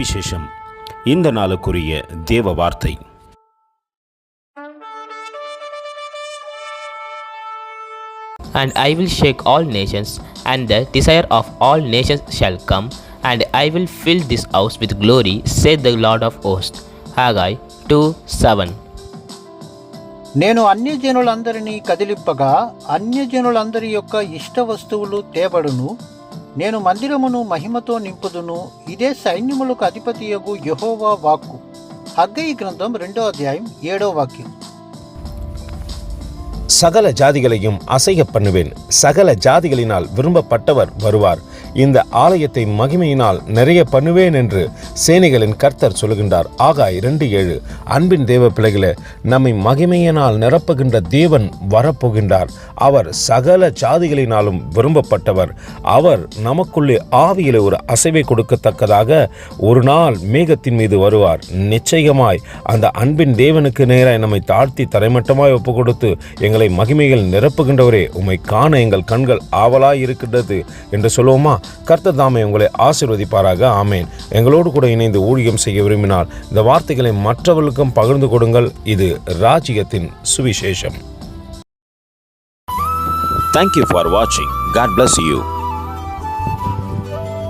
சுவிசேஷம். இந்த நாளுக்குரிய தேவ வார்த்தை. And I will shake all nations, and the desire of all nations shall come, and I will fill this house with glory, saith the Lord of hosts. Haggai 2:7. నేను అన్యజనులందరినీ కదిలింపగా అన్యజనులందరి యొక్క ఇష్ట వస్తువులు తేబడును. నేను మందిరమును మహిమతో నింపుదును. ఇదే సైన్యములకు అధిపతియగు యెహోవా వాక్కు. హగ్గయి గ్రంథం 2వ అధ్యాయం 7వ వాక్యం. சகல ஜாதிகளையும் அசைய பண்ணுவேன். சகல ஜாதிகளினால் விரும்பப்பட்டவர் வருவார். இந்த ஆலயத்தை மகிமையினால் நிறைய பண்ணுவேன் என்று சேனைகளின் கர்த்தர் சொல்கின்றார். ஆகாய் 2:7. அன்பின் தேவ பிள்ளைகளே, நம்மை மகிமையினால் நிரப்புகின்ற தேவன் வரப்போகின்றார். அவர் சகல ஜாதிகளினாலும் விரும்பப்பட்டவர். அவர் நமக்குள்ளே ஆவியிலே ஒரு அசைவை கொடுக்கத்தக்கதாக ஒரு நாள் மேகத்தின் மீது வருவார். நிச்சயமாய் அந்த அன்பின் தேவனுக்கு நேராக நம்மை தாழ்த்தி தரைமட்டமாய் ஒப்பு கொடுத்து எங்களை மகிமைகள் நிரப்புகின்றவரே, உம்மை காண எங்கள் கண்கள் ஆவலாய் இருக்கின்றது என்று சொல்லுவோமா? கர்த்தர் தாமே உங்களை ஆசீர்வதிப்பாராக. ஆமேன். எங்களோடு கூட இணைந்து ஊழியம் செய்ய விரும்பினால் இந்த வார்த்தைகளை மற்றவர்களுக்கும் பகிர்ந்து கொடுங்கள். இது ராஜ்யத்தின் சுவிசேஷம். Thank you for watching. God bless you.